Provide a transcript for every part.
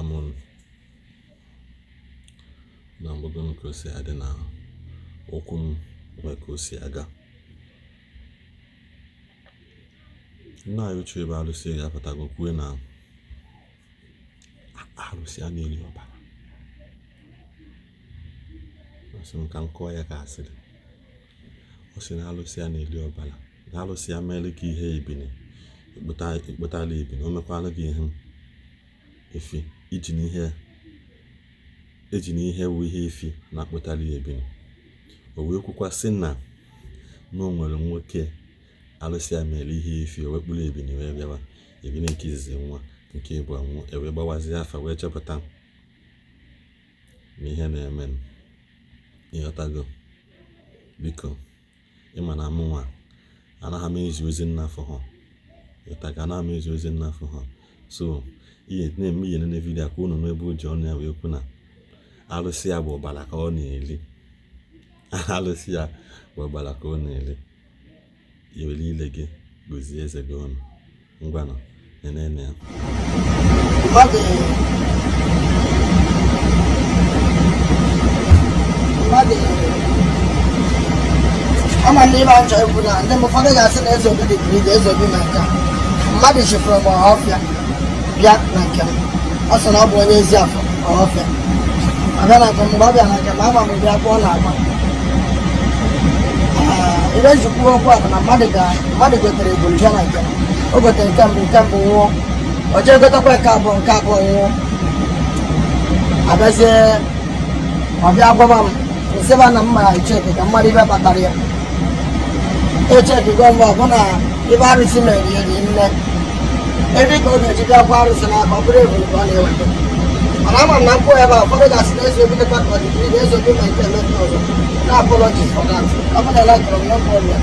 amụrụ na mgbago nke o si adị na okwu m nwe ka o si aga. Nna anyị ochie ebe Alusi ga-apụtago kwue na Alusi a na-eri ọbara. Asị m ka m kọọ ya ka asịrị. Ọ sị na Alusi a na-eri ọbara, na Alusi a meela gị ihe ebini, ekpụtala ebini, o mekwala gị ihe efi, eji n'ihe wu ihe efi na-akpụtala ebini. O wee kwukwa sị na o nwere nwoke Alusi a mere ihe efi, o wekpụrụ ebini wee bịawa, ebini nke izizi nwa, nke ịbụ nwa, wee gbawazie afa wee chepụta n'ihe na-eme. Ịghọtago? Biko ịma na mụnwa anaghị m ezi ozi nnafọ ha. Ịghọtago? Anaghị m ezi ozi nnafọ ha. So ihe na-eme ihe na vidiyo ka unu n'ebe o ji ọnụ ya wee kwu na Alusi ya bụ ọbara ka ọ na-eri. Alusi ya bụ ọbara ka ọ na-eri. Iwere ile gị gozie eze gị ọnụ. Ngwanụ nenene ya. Ama ndị ibe achọ ikwu na ndị ụfọdụ ga-asị na Ezeobi dị ka Ezeobi na nke mmadụ chịfụrụ m Ọhafịa bịa na nke m. Ọ sị na ọ bụ onye ezi afọ Ọhafịa. Abịa na nke m, mgbe ọ bịa na nke m, ama m bịa kpọọ na-agba. Ebe njikwu okwu a bụ na mmadụ gotere ebulu bịa na nke m. O gotere nke mbụ nwụọ. O jee gotekwa nke abụọ nwụọ. Abịazie ọbịa gwaba m nsịba na mma echeki ka mmadụ ibe kpatara ya. Echeki gọva ọ bụ na ibe arụsị mere ya dị nne. Ebe ka ọ ga-eji bịa kwa arụsị n'aka, ọ bụrụ ebulu ka ọ na-eweta. Mana ama m na mkpụ ebe a ụfọdụ ga-asị na Ezeobi dịkwa ka ọdịdị na Ezeobi ma nke emeka ọzọ. Na apologies for that. Ọ bụrụ na ịlakọrọ m ya problem.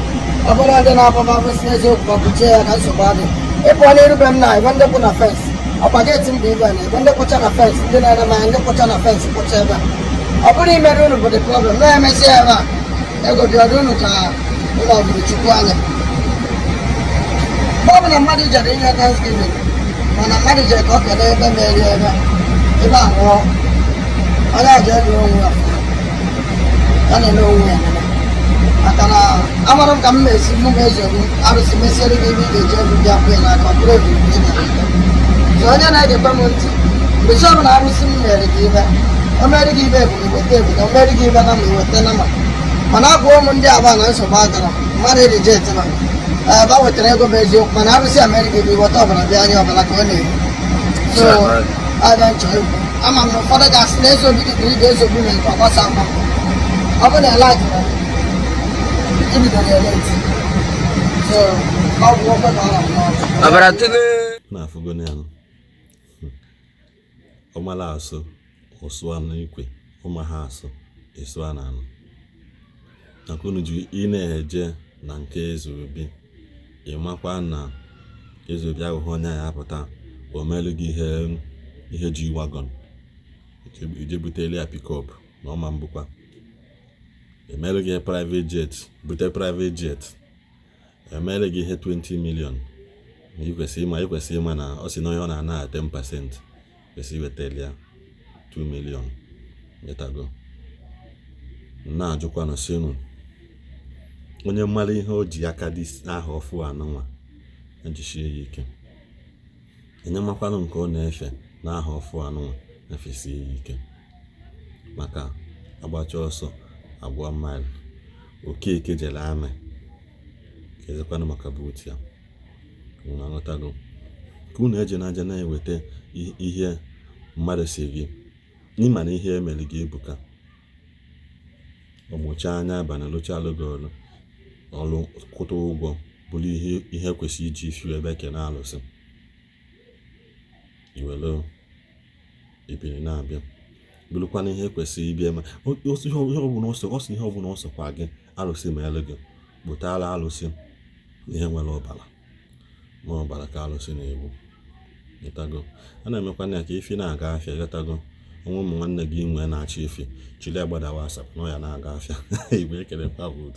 Ọ bụrụ ndị na-ababa abụsị n'eziokwu ma buchie ya ka nsogbu adị. Ịpụ onye erube m na ebe ndị kwụ na fens. Ọkwa geeti m dị ebe a na ebe ndị kwụcha na fens, ndị na-ere mmanya ndị kwụcha na fens kwụcha ebe a. Ọ bụrụ imere unu bụ the problem, na-emesi ebe a ego dị ọdụ unu ka ụlọ ọbụrụ chukwu anya. Mgbe ọ bụ na mmadụ jere inye Thanksgiving, mana mmadụ jere ka ọ kelee ebe meri ebe a nwụọ, onye aja ego onwe ya ya na-ele onwe ya. Maka na amara m ka m mesi mụ m Ezeobi arụsị mesiere gị ebe ị ga-eji ego bịa kwe na aka ọ bụrụ ebiri gị na so onye na-egekwe m ntị mgbe chi ọbụla arụsị m mere gị ibe o mere gị ibe ebulu iweta ebulu, o mere gị ibe na ma iweta na ma. Mana abụ ụmụ ndị Aba na nsogbu agara mmadụ erijeti na ebe a wetara ego bụ eziokwu, mana arụsị a mere gị bụ iweta ọbara bịa anya ọbara ka ọ na-eri. So abịa nchọ egwu ama m na ụfọdụ ga-asị na Ezeobi dị ka ide Ezeobi mere nke ọgbasa ama. Ọ bụ na ele ajụrụ ibidoro ele ntị. So ọ bụ okwe na ọra m na-afụgo na ya ọ mara asụ ọsụa n'ikwe, ụma ha asụ ịsụa na anụ. Nakwa unu ji ị na-eje na nke Ezeobi ịmakwa na Ezeobi ahụhụ onye ya apụta o meelu gị ihe ji wagon ije butele ya pikọp na ọma mbụkwa emeelu gị private jet, bute private jet emeelu gị ihe 20 million. Ikwesị ịma na ọ sị na onye ọ na-ana 10% kwesị iwetele ya 2 million. Nyetago na-ajụkwa na sinu onye mmadụ ihe o ji aka dị aha ọfụ anụnwa ejisie ya ike, enye makwanụ nke ọ na-efe na aha ọfụ anụnwa efesie ya ike. Maka agbacha ọsọ agwa mile Okeke jere amị ka ezekwanụ maka buut ya. Unu aghọtago? Ka unu eje na aja na-eweta ihe mmadụ si gị n'ịma na ihe emere gị ebuka. Ọmụcha anya abalị lụchalụ gị ọrụ kwụta ụgwọ bụrụ ihe kwesịrị iji ifi ebe kene alụsị iwere ebiri na-abịa bụrụkwana ihe kwesịrị ịbịa ma ihe ọbụla ọsọkwa gị alụsị ma ele gị bụtara alụsị ihe nwere ọbara ma ọbara ka alụsị na-egbu. Getago a na-emekwana ya ka ifi na-aga afịa. Getago onwe ụmụ nwanne gị nwe na-achị ifi chile agbada WhatsApp nọ ya na-aga afịa igbe ekelekwa bụ